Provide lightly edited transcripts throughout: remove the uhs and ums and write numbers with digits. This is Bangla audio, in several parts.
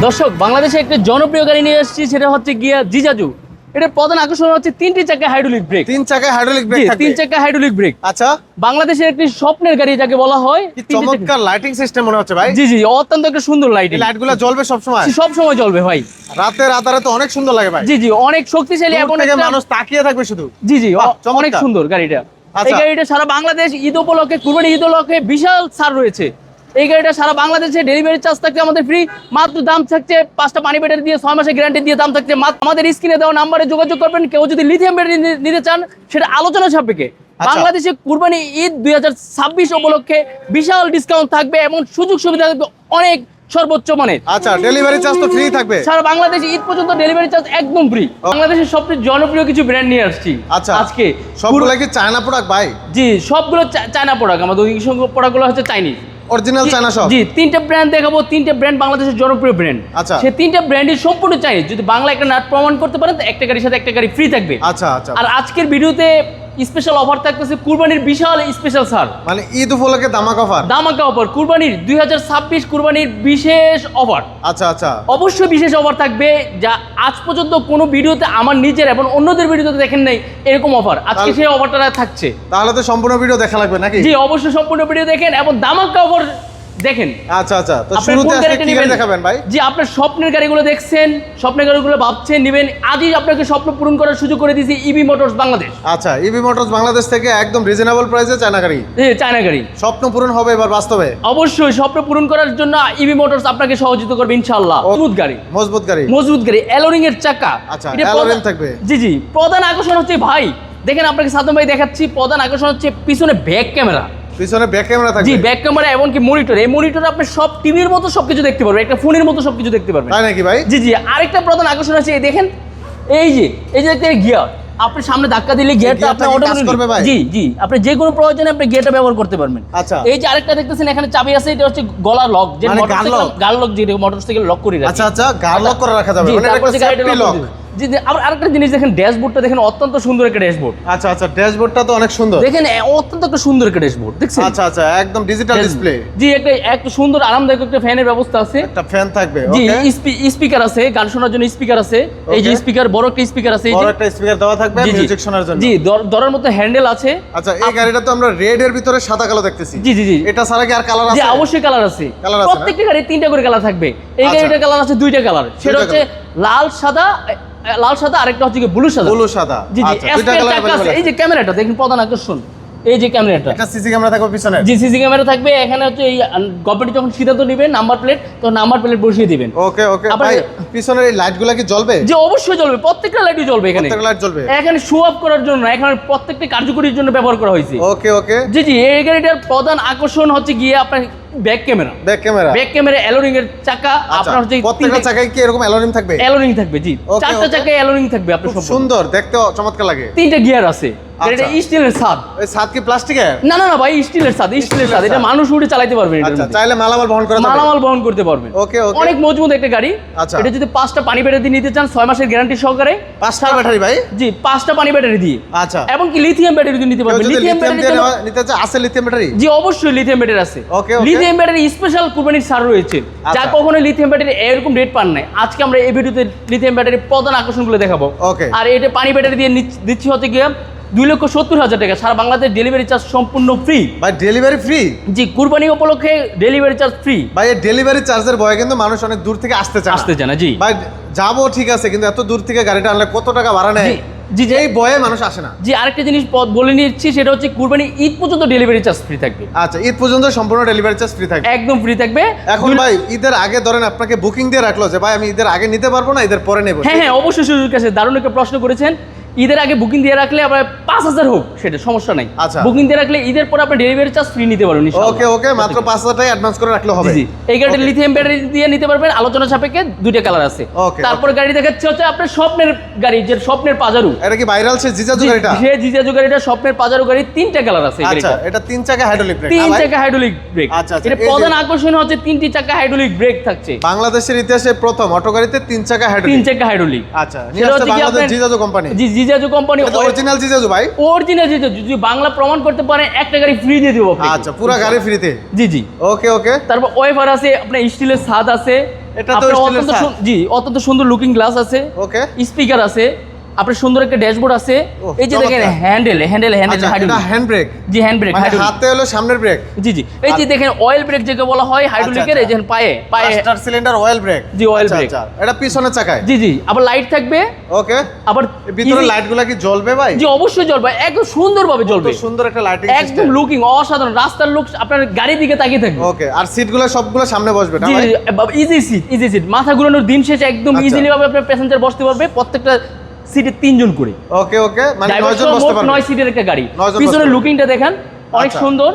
দর্শক, বাংলাদেশে একটা জনপ্রিয় গাড়ি নিয়ে আসছি, সেটা হচ্ছে গিয়া জিজাজু। এটার প্রধান আকর্ষণ হচ্ছে তিনটি চাকা হাইড্রোলিক ব্রেক। তিন চাকায় হাইড্রোলিক ব্রেক থাকবে। তিন চাকা হাইড্রোলিক ব্রেক। আচ্ছা, বাংলাদেশের একটি স্বপ্নের গাড়ি যাকে বলা হয়। কি চমৎকার লাইটিং সিস্টেম মনে হচ্ছে ভাই। জি জি, অত্যন্ত একটা সুন্দর লাইটিং। লাইটগুলো জ্বলবে সব সময়? সব সময় জ্বলবে ভাই। রাতের আধারে তো অনেক সুন্দর লাগে ভাই। জি জি, অনেক শক্তিশালী এবং মানুষ তাকিয়ে থাকবে শুধু। জি জি, অনেক সুন্দর গাড়িটা। এই গাড়িটা সারা বাংলাদেশ ঈদ উপলক্ষে, কুরবানি ঈদ উপলক্ষে বিশাল ছাড় রয়েছে। এই গাড়িটা সারা বাংলাদেশে ডেলিভারি চার্জ থাকছে আমাদের ফ্রি। মাত্র দাম থাকছে 5টা পানি ব্যাটারি দিয়ে 6 মাসের গ্যারান্টি দিয়ে দাম থাকছে। আমাদের স্ক্রিনে দেওয়া নাম্বারে যোগাযোগ করবেন। কেউ যদি লিথিয়াম ব্যাটারি নিতে চান সেটা আলোচনা সাপেক্ষে। বাংলাদেশে কুরবানি ঈদ 2026 উপলক্ষে বিশাল ডিসকাউন্ট থাকবে এবং সুযোগ সুবিধা থাকবে অনেক সর্বোচ্চ মানের। আচ্ছা, ডেলিভারি চার্জ তো ফ্রি থাকবে সারা বাংলাদেশে ঈদ পর্যন্ত ডেলিভারি চার্জ একদম ফ্রি। বাংলাদেশের সবচেয়ে জনপ্রিয় কিছু ব্র্যান্ড নিয়ে আসছি। আচ্ছা, আজকে সবগুলো কি চায়না প্রোডাক্ট ভাই? জি, সবগুলো চায়না প্রোডাক্ট। আমাদের প্রোডাক্টগুলো হচ্ছে চাইনিজ অরিজিনাল চায়না সব। জি, তিনটা ব্র্যান্ড দেখাবো। তিনটা ব্র্যান্ড বাংলাদেশের জনপ্রিয় ব্র্যান্ড। আচ্ছা, সেই তিনটা ব্র্যান্ডই সম্পূর্ণ চাইনিজ। যদি বাংলা একটা নাট প্রমাণ করতে পারেন তো একটা গাড়ির সাথে একটা গাড়ি ফ্রি থাকবে। আচ্ছা আচ্ছা। আর আজকের ভিডিওতে স্পেশাল অফার থাকতেছে, কুরবানির বিশাল স্পেশাল ছাড়। মানে ঈদ উপলক্ষে ধামাকা অফার। ধামাকা অফার, কুরবানির 2026 কুরবানির বিশেষ অফার। আচ্ছা আচ্ছা, অবশ্যই বিশেষ অফার থাকবে, যা আজ পর্যন্ত কোনো ভিডিওতে আমার নিজের এবং অন্যদের ভিডিওতে দেখেন নাই এরকম অফার। আজকে সেই অফারটা থাকছে। তাহলে তো সম্পূর্ণ ভিডিও দেখা লাগবে নাকি? জি, অবশ্যই সম্পূর্ণ ভিডিও দেখেন এবং ধামাকা অফার দেখেন। আচ্ছা আচ্ছা, তো শুরুতে আজকে কি গাড়ি দেখাবেন ভাই? জি, আপনার স্বপ্নের গাড়িগুলো দেখছেন, স্বপ্নের গাড়িগুলো ভাবছেন নেবেন, আজই আপনাকে স্বপ্ন পূরণ করার সুযোগ করে দিয়েছি ইবি মোটরস বাংলাদেশ। আচ্ছা, ইবি মোটরস বাংলাদেশ থেকে একদম রিজনেবল প্রাইসে চায়না গাড়ি। চায়না গাড়ি স্বপ্ন পূরণ হবে এবার বাস্তবে। অবশ্যই স্বপ্ন পূরণ করার জন্য ইবি মোটরস আপনাকে সহযোগিতা করবে ইনশাআল্লাহ। মজবুত গাড়ি, মজবুত গাড়ি, মজবুত গাড়ি, অ্যালোরিং এর চাকা। আচ্ছা, অ্যালোরিং থাকবে। জি জি, প্রধান আকর্ষণ হচ্ছে ভাই, দেখেন আপনাকে সাদম ভাই দেখাচ্ছি, প্রধান আকর্ষণ হচ্ছে পিছনে ব্যাক ক্যামেরা। পিছনে ব্যাক ক্যামেরা থাকবে। জি, ব্যাক ক্যামেরা এমনকি মনিটর। এই মনিটরে আপনি সব টিভির মতো সবকিছু দেখতে পারবেন, একটা ফোনের মতো সবকিছু দেখতে পারবেন। তাই নাকি ভাই? জি জি, আরেকটা প্রধান আকর্ষণ আছে, এই দেখেন, এই যে একটা গিয়ার। আপনি সামনে ধাক্কা দিলে গিয়ারটা আপনি অটোমেটিক করবে ভাই। জি জি, আপনি যে কোনো প্রয়োজনে আপনি গিয়ারটা ব্যবহার করতে পারবেন। আচ্ছা, এই যে আরেকটা দেখতেছেন এখানে চাবি আছে, এটা হচ্ছে গলা লক, যে গাল লক, যে মোটরসাইকেল লক করে রাখে। আচ্ছা আচ্ছা, গাল লক করে রাখা যাবে, মানে একটা সেফটি লক। জি, আরেকটা জিনিস দেখেন, ড্যাশবোর্ডটা দেখেন, অত্যন্ত সুন্দর একটা ড্যাশবোর্ড। আচ্ছা আচ্ছা, ড্যাশবোর্ডটা তো অনেক সুন্দর দেখেন, অত্যন্ত একটা সুন্দর একটা ড্যাশবোর্ড দেখছেন। আচ্ছা আচ্ছা, একদম ডিজিটাল ডিসপ্লে। জি, একটা সুন্দর আরামদায়ক একটা ফ্যানের ব্যবস্থা আছে, একটা ফ্যান থাকবে। জি, স্পিকার আছে, গান শোনার জন্য স্পিকার আছে। এই যে স্পিকার, বড় একটা স্পিকার আছে, বড় একটা স্পিকার দেওয়া থাকবে মিউজিক শোনার জন্য। জি, দরার মতো হ্যান্ডেল আছে। আচ্ছা, এই গাড়িটা তো আমরা রেড এর ভিতরে সাদা কালো দেখতেছি। জি জি জি, এটা ছাড়া কি আর কালার আছে? জি, অবশ্যই কালার আছে। প্রত্যেকটা গাড়ি 3টা করে কালার থাকবে। এই গাড়িটার কালার আছে 2টা কালার, সেটা হচ্ছে লাল সাদা, আরেকটা হচ্ছে ব্লু সাদা। ব্লু সাদা, জি জি, দুইটা কালার আছে। এই যে ক্যামেরাটা দেখেন, প্রধান আকর্ষণ এই যে ক্যামেরাটা। একটা সিসি ক্যামেরা থাকবে পিছনে। জি, সিসি ক্যামেরা থাকবে। এখানে হচ্ছে এই গভর্নমেন্ট যখন সিদ্ধান্ত নেবেন নাম্বার প্লেট, তো নাম্বার প্লেট বসিয়ে দিবেন। ওকে ওকে ভাই, পিছনের এই লাইটগুলো কি জ্বলবে? জি, অবশ্যই জ্বলবে, প্রত্যেকটা লাইটই জ্বলবে। এখানে প্রত্যেকটা লাইট জ্বলবে। এখানে শো অফ করার জন্য, এখানে প্রত্যেকটা কার্যকরীর জন্য ব্যবহার করা হয়েছে। ওকে ওকে। জি জি, এই গাড়িটার প্রধান আকর্ষণ হচ্ছে গিয়ে আপনার ব্যাক ক্যামেরা। ব্যাক ক্যামেরা, অ্যালোরিং এর চাকা। আপনার হচ্ছে প্রত্যেকটা চাকায় কি এরকম অ্যালোরিং থাকবে? অ্যালোরিং থাকবে, জি, 4টা চাকায় অ্যালোরিং থাকবে। আপনার খুব সুন্দর দেখতে, চমৎকার লাগে। 3টা গিয়ার আছে। এটা স্টিলের ছাদ। এই ছাদ কি প্লাস্টিকের? না না না ভাই, স্টিলের ছাদ, স্টিলের ছাদ। এটা মানুষ উঠে চালাতে পারবে। আচ্ছা, চাইলে মালামাল বহন করা যাবে, মালামাল বহন করতে পারবে। ওকে ওকে, অনেক মজবুত একটা গাড়ি। আচ্ছা, এটা যদি 5টা পানি ব্যাটারি নিতে চান 6 মাসের গ্যারান্টি সহকারে। 5টা ব্যাটারি ভাই? জি, 5টা পানি ব্যাটারি দিয়ে। আচ্ছা, এবং কি লিথিয়াম ব্যাটারি দিয়ে নিতে পারবেন। লিথিয়াম ব্যাটারি নিতে চান? আছে লিথিয়াম ব্যাটারি? জি, অবশ্যই লিথিয়াম ব্যাটারি আছে। ওকে, লিথিয়াম ব্যাটারি স্পেশাল কুরবানির ছাড় রয়েছে, যা কখনো লিথিয়াম ব্যাটারি এরকম রেট পান নাই। আজকে আমরা এই ভিডিওতে লিথিয়াম ব্যাটারির প্রধান আকর্ষণগুলো দেখাবো। ওকে, আর এটা পানি ব্যাটারি দিয়ে দিচ্ছি হচ্ছে গিয়ে 2,70,000 টাকা। সারা বাংলাদেশ ডেলিভারি চার্জ সম্পূর্ণ ফ্রি। ভাই ডেলিভারি ফ্রি? জি, কুরবানি উপলক্ষে ডেলিভারি চার্জ ফ্রি। ভাই এই ডেলিভারি চার্জের ভয়ে কিন্তু মানুষ অনেক দূর থেকে আসতে চায় না। জি ভাই, যাবো ঠিক আছে, কিন্তু এত দূর থেকে গাড়িটা আনলে কত টাকা ভাড়া নেয়? জি, এই ভয়ে মানুষ আসে না। জি, আরেকটা জিনিস বলে নিচ্ছি, সেটা হচ্ছে কুরবানি ঈদ পর্যন্ত ডেলিভারি চার্জ ফ্রি থাকবে। আচ্ছা, ঈদ পর্যন্ত সম্পূর্ণ ডেলিভারি চার্জ ফ্রি থাকবে, একদম ফ্রি থাকবে। এখন ভাই ঈদের আগে ধরেন আপনাকে বুকিং দিয়ে রাখলো যে ভাই আমি ঈদের আগে নিতে পারবো না, ঈদের পরে নেব। হ্যাঁ হ্যাঁ, অবশ্যই সুযোগ আছে। দারুণ একটা প্রশ্ন করেছেন। ঈদের আগে বুকিং দিয়ে রাখলে আবার 5,000 হোক, সেটা সমস্যা নাই। আচ্ছা, বুকিং দিয়ে রাখলে ঈদের পর আপনি ডেলিভারি চার্জ ফ্রি নিতে পারবেন। ওকে ওকে, মাত্র 5,000 টাকা অ্যাডভান্স করে রাখলে হবে। জি, এই গাড়িটা লিথিয়াম ব্যাটারি দিয়ে নিতে পারবেন, আলোচনা সাপেক্ষে 2টা কালার আছে। তারপর গাড়ি দেখাচ্ছে হচ্ছে আপনার স্বপ্নের গাড়ি, যে স্বপ্নের পাজারু। এটা কি ভাইরাল সে জিজাজু গাড়িটা? সেই জিজাজু গাড়িটা, স্বপ্নের পাজারু গাড়ি, 3টা কালার আছে। আচ্ছা, এটা 3 চাকা হাইড্রোলিক ব্রেক। 3 চাকা হাইড্রোলিক ব্রেক। আচ্ছা, এটা প্রধান আকর্ষণ হচ্ছে 3টি চাকা হাইড্রোলিক ব্রেক থাকছে। বাংলাদেশের ইতিহাসে প্রথম অটো গাড়িতে 3 চাকা হাইড্রোলিক। 3 চাকা হাইড্রোলিক। আচ্ছা, নিয়ে আসছে বাংলাদেশ জিজাজু কোম্পানি। জি, জিজাজু কোম্পানি। অরিজিনাল জিজাজু ভাই? অরিজিনাল জিজাজু। যদি বাংলা প্রমাণ করতে পারেন একটা গাড়ি ফ্রি দিয়ে দেব আপনাকে। আচ্ছা, পুরো গাড়ি ফ্রিতে? জি জি। ওকে ওকে। তারপর ওয়েফার আছে, আপনার স্টিলের ছাদ আছে, এটা তো আপনার স্টিলের ছাদ। জি অত্যন্ত সুন্দর লুকিং গ্লাস আছে, ওকে স্পিকার আছে, আপনার সুন্দর একটা ড্যাশবোর্ড আছে। এই যে দেখেন চমৎকার। হ্যান্ডেল আচ্ছা এটা হ্যান্ড ব্রেক, জি হ্যান্ড ব্রেক মানে হাতে হলো সামনের ব্রেক। জি জি এই যে দেখেন অয়েল ব্রেক যেটা বলা হয় হাইড্রোলিকের, এই যে পায়ে স্টার সিলিন্ডার অয়েল ব্রেক। জি অয়েল ব্রেক, এটা পিছনের চাকায়। জি জি আবার লাইট থাকবে। ওকে আবার ভিতরে লাইটগুলো কি জ্বলবে ভাই? জি অবশ্যই জ্বলবে, একদম সুন্দরভাবে জ্বলবে। কত সুন্দর একটা লাইটিং একদম সিস্টেম। লুকিং অসাধারণ, রাস্তার লুক আপনার গাড়ির দিকে তাকিয়ে থাকবে। ওকে আর সিটগুলো সবগুলো সামনে বসবে না জি ভাই? ইজি সিট, মাথা ঘুরানোর দিন শেষে একদম আচ্ছা। ইজিলি ভাবে আপনার প্যাসেঞ্জার বসতে পারবে। প্রত্যেকটা সিটে 3 জন করে, ওকে ওকে মানে 9 ড্রাইভার জন সহ বসতে মোট পারবে। 9 সিটের একটা গাড়ি। 9 জন পিছনের বসতে লুকিংটা দেখেন অনেক আচ্ছা। সুন্দর।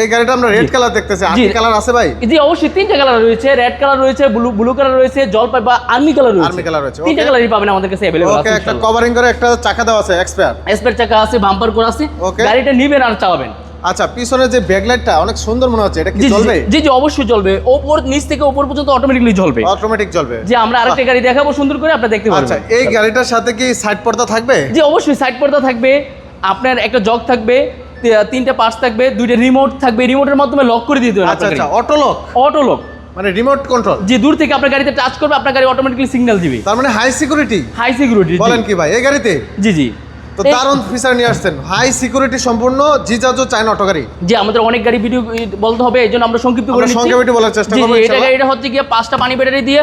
এই গাড়িটা আমরা রেড কালার দেখতেছি, আর কি কালার আছে ভাই? জি অবশ্যই 3টা কালার রয়েছে, রেড কালার রয়েছে, ব্লু কালার রয়েছে, জলপাই বা আর্মি কালার রয়েছে। আর্মি কালার রয়েছে, 3টা ওকে। কালারই পাবেন আমাদের কাছে अवेलेबल ওকে আছে। একটা কভারিং করে একটা চাকা দেওয়া আছে এক্সপায়ার। স্পেয়ার চাকা আছে, বাম্পার করা আছে। ওকে। গাড়িটা নিবেন আর চালাবেন। আচ্ছা পিছনে যে ব্যাকলাইটটা অনেক সুন্দর মনে হচ্ছে, এটা কি জি জ্বলবে? জি জি অবশ্যই জ্বলবে, ওপর নিচ থেকে ওপর পর্যন্ত অটোমেটিক্যালি জ্বলবে। অটোমেটিক জ্বলবে। যে আমরা আরেকটা গাড়ি দেখাবো সুন্দর করে, আপনি দেখতে আচ্ছা পারবেন। এই গাড়িটার সাথে কি সাইড পর্দা থাকবে? জি অবশ্যই সাইড পর্দা থাকবে, আপনার একটা জগ থাকবে, 3টা পার্টস থাকবে, 2টা রিমোট থাকবে, রিমোটের মাধ্যমে লক করে দিতে হবে। আচ্ছা আচ্ছা অটো লক, অটো লক মানে রিমোট কন্ট্রোল। যে দূর থেকে আপনার গাড়িতে টাচ করবে, আপনার গাড়ি অটোমেটিক্যালি সিগন্যাল দিবে। তার মানে হাই সিকিউরিটি। হাই সিকিউরিটি বলেন কি ভাই এই গাড়িতে? জি জি তো দারুণ ফিচার নিয়ে আসছেন, হাই সিকিউরিটি সম্পূর্ণ জিজাজো চায়না অটো গাড়ি। জি আমাদের অনেক গাড়ি ভিডিও বলতে হবে, এই জন্য আমরা সংক্ষিপ্ত করে আমরা নিচ্ছি। সংক্ষেপে বলার চেষ্টা জি, করব জি, ইনশাআল্লাহ। এটা হচ্ছে গিয়ে 5টা পানি ব্যাটারি দিয়ে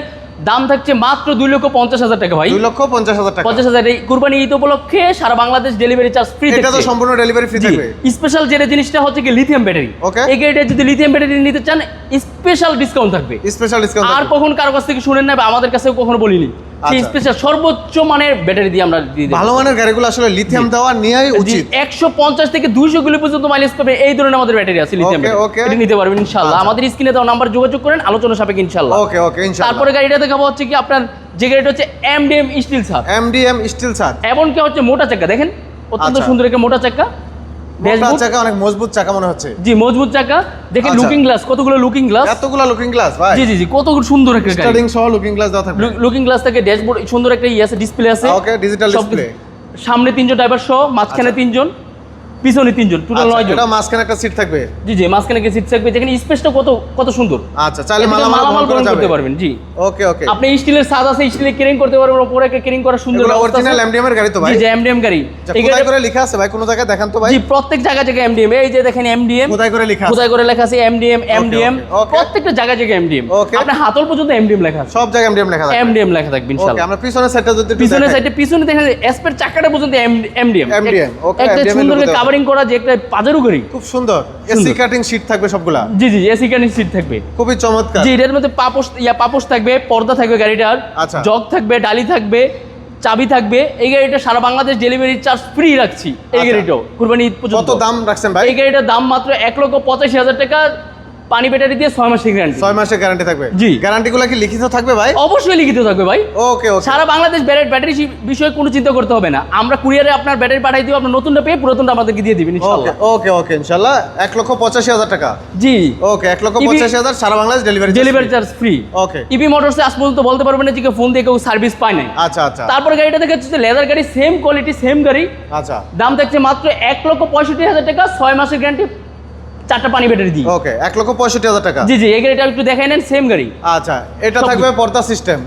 দাম থাকছে মাত্র 2,50,000 টাকা ভাই। 2,50,000 টাকা। 50,000 এই কুরবানি ঈদ উপলক্ষে সারা বাংলাদেশ ডেলিভারি চার্জ ফ্রি এটা তো সম্পূর্ণ ডেলিভারি ফ্রি থাকবে। স্পেশাল যেটা জিনিসটা হচ্ছে কি লিথিয়াম ব্যাটারি। Okay. এই গাড়িটা যদি লিথিয়াম ব্যাটারি নিতে চান স্পেশাল ডিসকাউন্ট থাকবে। Special discount. আর কখন কারো কাছ থেকে শুনেন না বা আমাদের কাছেও কখনো বলিনি। সেই আচ্ছা। স্পেশাল সর্বোচ্চ মানের ব্যাটারি দিয়ে আমরা দিয়ে দেব। ভালো মানের গাড়িগুলো আসলে লিথিয়াম দেওয়া নেওয়াই উচিত। 150 থেকে 200 কিলো পর্যন্ত মাইলেজ পাবে, এই ধরনের আমাদের ব্যাটারি আছে লিথিয়াম Okay, ব্যাটারি। okay. এটা নিতে পারবেন ইনশাআল্লাহ। আচ্ছা। আমাদের স্ক্রিনে দেওয়া নাম্বার যোগাযোগ করেন, আলোচনা সাপেক্ষে ইনশাআল্লাহ। ওকে ওকে ইনশাআল্লাহ। তারপরে গাড়িটা দেখাবো হচ্ছে কি আপনার যে গাড়িটা হচ্ছে এমডিএম স্টিল ছাদ, এমডিএম স্টিল ছাদ। এমনকি হচ্ছে মোটা চাকা দেখেন, অত্যন্ত আচ্ছা। সুন্দর একটা মোটা চাকা। মোটা ড্যাশবোর্ড চাকা, অনেক মজবুত চাকা মনে হচ্ছে। জি মজবুত চাকা দেখেন, আচ্ছা। লুকিং গ্লাস, কতগুলো লুকিং গ্লাস। এতগুলো লুকিং গ্লাস ভাই? জি জি জি কত সুন্দর একটা গাড়ি। স্টারিং সহ লুকিং গ্লাস দেওয়া থাকবে। লুকিং গ্লাস থেকে ড্যাশবোর্ড সুন্দর একটা আছে, ডিসপ্লে আছে। ওকে ডিজিটাল সব ডিসপ্লে। সামনে 3 জন ড্রাইভার সহ, মাঝখানে আচ্ছা। 3 জন, পিছনে 3 জন, টোটাল 9 জন। এটা মাঝখানে একটা সিট থাকবে। জি জি মাঝখানে কি সিট থাকবে, যেখানে স্পেসটা কত কত সুন্দর। আচ্ছা চাইলে এদিকে মালামাল মালামাল বহন করা বহন যাবে। করতে পারবেন। জি ওকে ওকে। আপনি স্টিলের ছাদ আছে, স্টিলের ক্যারিং করতে পারবেন, উপরে একটা ক্যারিং করা সুন্দর এগুলো ব্যবস্থা আছে। অরিজিনাল এমডিএম এর গাড়ি তো ভাই? জি জি এমডিএম গাড়ি। আচ্ছা, এই কোথায় গাড়ি করে লেখা আছে ভাই? কোন জায়গায় দেখান তো ভাই। জি প্রত্যেক জায়গায় জায়গায় এমডিএম, এই যে দেখেন এমডিএম কোথায় করে লেখা আছে? খোদাই করে লেখা আছে এমডিএম এমডিএম, okay, okay. প্রত্যেকটা জায়গায় জায়গায় এমডিএম। Okay. আপনার হাতল পর্যন্ত এমডিএম লেখা আছে, সব জায়গায় এমডিএম লেখা থাকবে। এমডিএম লেখা থাকবে ওকে ইনশাআল্লাহ। আমরা পিছনের সাইডটা যদি একটু পিছনের দেখাই। সাইডে পিছনে দেখেন এসপের চাকাটা পর্যন্ত এমডিএম। MDM, okay, একটা MDM এর সুন্দর লোগো দেওয়া। কাভারিং করা, যে একটা পাজারু গাড়ি। খুব সুন্দর এসি কাটিং সিট থাকবে সবগুলা। জি জি এসি কানেক্ট সিট থাকবে। খুবই চমৎকার। জি এটার মধ্যে পাপোশ থাকবে, পর্দা থাকবে গাড়িটার, আচ্ছা। জগ থাকবে, ডালি থাকবে, চাবি থাকবে। এই গাড়িটা সারা বাংলাদেশ ডেলিভারি চার্জ ফ্রি রাখছি। এই আচ্ছা। গাড়িটাও কুরবানি ঈদ পর্যন্ত। কত দাম রাখছেন ভাই? এই গাড়িটার দাম মাত্র 1,85,000 টাকা, পানি ব্যাটারি দিয়ে 6 মাসের গ্যারান্টি। 6 মাসের গ্যারান্টি থাকবে। জি। গ্যারান্টিগুলো কি লিখিত থাকবে ভাই? অবশ্যই লিখিত থাকবে ভাই। ওকে ওকে। সারা বাংলাদেশ ব্যাটারি বিষয়ে কোনো চিন্তা করতে হবে না, আমরা কুরিয়ারে আপনার ব্যাটারি পাঠিয়ে দিব, আপনার নতুনটা পেয়ে পুরাতনটা আমাদেরকে দিয়ে দিবেন ওকে ইনশাআল্লাহ। ওকে ওকে ইনশাআল্লাহ। 1,85,000 টাকা। জি ওকে 1,85,000 সারা Bangladesh delivery delivery charge free. Okay. EB মোটরসে আজ পর্যন্ত বলতে পারবেন না যে কেউ ফোন দিয়ে কেউ সার্ভিস পায় নাই। আচ্ছা আচ্ছা তারপরে গাড়িটা দেখে হচ্ছে লেদার গাড়ি, সেম কোয়ালিটি সেম গাড়ি, আচ্ছা। দাম থাকছে মাত্র 1,65,000 টাকা, 6 মাসের গ্যারান্টি, 4টা পানি ব্যাটারি দিই। ওকে 1,65,000 টাকা। জি জি এই গাড়িটা একটু দেখাই নেন, সেম গাড়ি, আচ্ছা এটা সব থাকবে পর্দা সিস্টেম,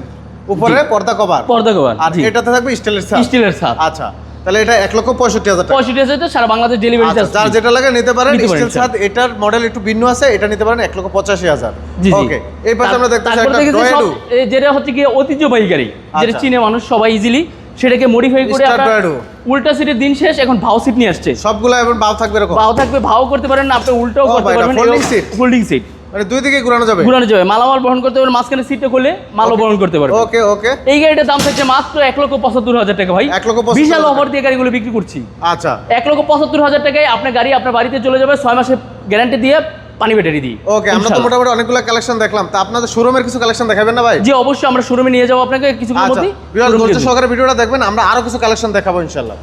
উপরে পর্দা কভার, পর্দা কভার। আর জি এটাতে থাকবে স্টিলের ছাদ। স্টিলের ছাদ। আচ্ছা তাহলে এটা 1,65,000 টাকা। 65,000 সারা বাংলাদেশ ডেলিভারি আচ্ছা, চার্জ। যার যেটা লাগে নিতে পারেন। নিতে পারেন, স্টিল ছাদ এটার মডেল একটু ভিন্ন আছে, এটা নিতে পারেন 1,85,000। জি জি ওকে এই পাশে আমরা দেখতেছি তারপর একটা দেখেছি ডয়েডু। যেটা হচ্ছে কি ঐতিহ্যবাহী গাড়ি, যেটা আচ্ছা। চিনে মানুষ সবাই ইজিলি, সেটাকে মডিফাই করে Star আপনার Dorado। উল্টা সিটের দিন শেষ, এখন ভাও সিট নিয়ে আসছে। সবগুলো এখন বাও থাকবে এরকম। ভাও থাকবে, ভাও করতে পারেন, আপনি উল্টাও ও করতে ভাই, এটা পারবেন, folding seat? হোল্ডিং সিট, মানে দুই দিকে ঘোরানো যাবে। ঘুরানো যাবে, মালামাল বহন করতে পারবেন, মাঝখানে সিটটা খুলে মালও Okay. বহন করতে পারবেন। ওকে ওকে এই গাড়িটার দাম থাকছে মাত্র 1,75,000 টাকা ভাই। 1,75,000 বিশাল টাকা। অফার দিয়ে গাড়িগুলো বিক্রি করছি। আচ্ছা 1,75,000 টাকায় আপনার গাড়ি আপনার বাড়িতে চলে যাবে, 6 মাসের গ্যারান্টি দিয়ে, পানি ব্যাটারি দিই। ওকে আমরা তো মোটামুটি অনেকগুলো কালেকশন দেখলাম, তা আপনাদের শোরুমের কিছু কালেকশন দেখাবেন না ভাই? জি অবশ্যই আমরা শোরুমে নিয়ে যাবো আপনাকে কিছুক্ষণের আচ্ছা মধ্যেই। ভিউয়ার্স ধৈর্য সহকারে ভিডিওটা দেখবেন, আমরা আরো কিছু কালেকশন দেখাবো ইনশাআল্লাহ।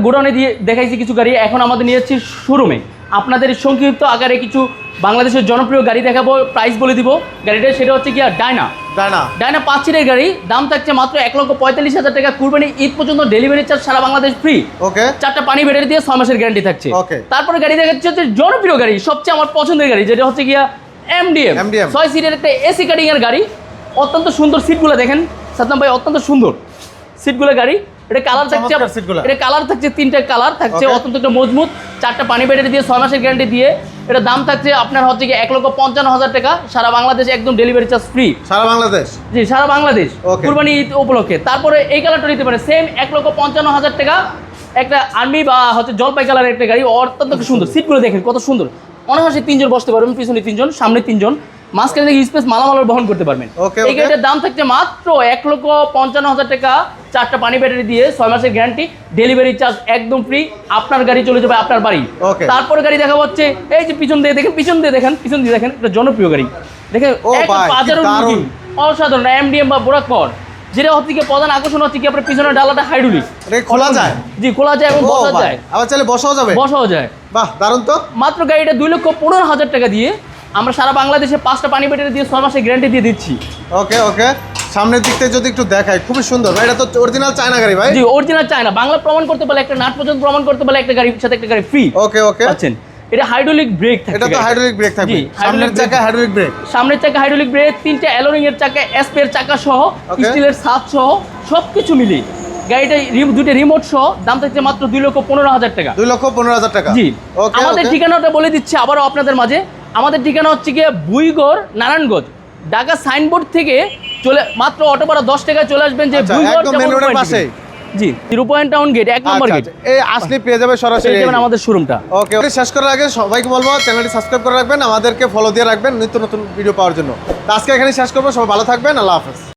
গোডাউনে দিয়ে দেখাইছি কিছু গাড়ি, এখন আমাদের নিয়ে যাচ্ছি শোরুমে। আপনাদের সংক্ষিপ্ত আকারে কিছু বাংলাদেশের জনপ্রিয় গাড়ি দেখাবো, প্রাইস বলে দিব গাড়িটা, সেটা হচ্ছে কি ডায়না। ডায়না 5 সিটের গাড়ি, দাম থাকছে মাত্র 1,45,000 টাকা, কুরবানি ঈদ পর্যন্ত ডেলিভারি চার্জ সারা বাংলাদেশ ফ্রি। ওকে 4টা পানি ব্যাটারি দিয়ে 6 মাসের গ্যারান্টি থাকছে। Okay. তারপরে গাড়ি দেখাচ্ছে হচ্ছে জনপ্রিয় গাড়ি, সবচেয়ে আমার পছন্দের গাড়ি, যেটা হচ্ছে গিয়া এমডিএম MDM 6 সিটের একটা এসি কাটিং এর গাড়ি। অত্যন্ত সুন্দর সিটগুলো দেখেন সাদ্দাম ভাই, অত্যন্ত সুন্দর সিটগুলো গাড়ি। এটা কালার থাকছে, চমৎকার সিটগুলো। এটা কালার থাকছে 3টা কালার থাকছে, Okay. অত্যন্ত একটা মজবুত, 4টা পানি ব্যাটারি দিয়ে 6 মাসের গ্যারান্টি দিয়ে। এটা দাম থাকছে আপনার হচ্ছে কি 1,55,000 টাকা, সারা বাংলাদেশে একদম ডেলিভারি চার্জ ফ্রি। সারা বাংলাদেশ? জি সারা বাংলাদেশ, Okay. কুরবানি ঈদ উপলক্ষে। তারপরে এই কালারটা নিতে পারেন, সেম 1,55,000 টাকা, একটা আর্মি বা হচ্ছে জলপাই কালারের একটা গাড়ি, অত্যন্ত সুন্দর। সিটগুলো দেখেন কত সুন্দর, অনায়াসে 3 জন বসতে পারবেন, পিছনে 3 জন, সামনে 3 জন, মাঝখানে থেকে স্পেস মালামাল বহন করতে পারবেন। Okay, এই গাড়িটার দাম থাকছে মাত্র 1,55,000 টাকা, 4টা পানি ব্যাটারি দিয়ে 6 মাসের গ্যারান্টি, ডেলিভারি চার্জ একদম ফ্রি, আপনার গাড়ি চলে যাবে আপনার বাড়ি। Okay. তারপরে গাড়ি দেখা হচ্ছে এই যে পিছন দিয়ে দেখেন, পিছন দিয়ে দেখেন, পিছন দিয়ে দেখেন, একটা জনপ্রিয় গাড়ি দেখেন, ও ভাই, কি পাজারো দারুণ। অসাধারণ এমডিএম বা বোরাক পাওয়ার। যেটা হচ্ছে কি প্রধান আকর্ষণ হচ্ছে কি আপনার পিছনের ডালাটা হাইড্রোলিক। এটা কি খোলা যায়? জি খোলা যায় এবং ও বসা ভাই, যায়, আবার চাইলে বসাও যাবে? বসাও যায়। বাহ, দারুণ তো। মাত্র গাড়িটা 2,15,000 টাকা দিয়ে আমরা সারা বাংলাদেশে 5টা পানি ব্যাটারি দিয়ে 6 মাসের গ্যারান্টি দিয়ে দিচ্ছি। ওকে ওকে, সামনের দিক থেকে যদি একটু দেখাই, খুবই সুন্দর ভাই। এটা তো অরিজিনাল চায়না গাড়ি ভাই? জি অরিজিনাল চায়না, বাংলা প্রমাণ করতে পারলে, একটা নাট পর্যন্ত প্রমাণ করতে পারলে একটা গাড়ির সাথে একটা গাড়ি ফ্রি ওকে ওকে। পাচ্ছেন। এটা হাইড্রোলিক ব্রেক থাকে, এটা তো হাইড্রোলিক ব্রেক থাকবে? জি, সামনের hydraulic চাকা হাইড্রোলিক ব্রেক? সামনের চাকা হাইড্রোলিক ব্রেক, 3টা অ্যালোরিং এর চাকা, এসপের চাকা সহ, Okay. স্টিলের ছাদ সহ সবকিছু মিলিয়ে গাড়িটা দুটো রিমোট সহ দাম থাকছে মাত্র 2,15,000 টাকা। 2,15,000 টাকা? জি। ওকে আমাদের ওকে। ঠিকানাটা বলে দিচ্ছি আবারও আপনাদের মাঝে। আমাদের ঠিকানা হচ্ছে গিয়ে বুইগড়, নারায়ণগঞ্জ। ঢাকা সাইনবোর্ড থেকে চলে মাত্র অটো ভাড়া 10 টাকায় চলে আসবেন যে আচ্ছা, বুইগড় একদম মেন রোডের পাশেই? জি, রূপায়ণ টাউন গেট 1 নম্বর আচ্ছা, গেট, আচ্ছা। এই আসলে পেয়ে যাবে সরাসরি পেয়ে যাবেন আমাদের শোরুমটা। ওকে। শেষ করার আগে সবাইকে বলবো চ্যানেলটি সাবস্ক্রাইব করে রাখবেন, আমাদেরকে ফলো দিয়ে রাখবেন নিত্য নতুন ভিডিও পাওয়ার জন্য। তো আজকে এখানে শেষ করবো, সবাই ভালো থাকবেন, আল্লাহ হাফেজ।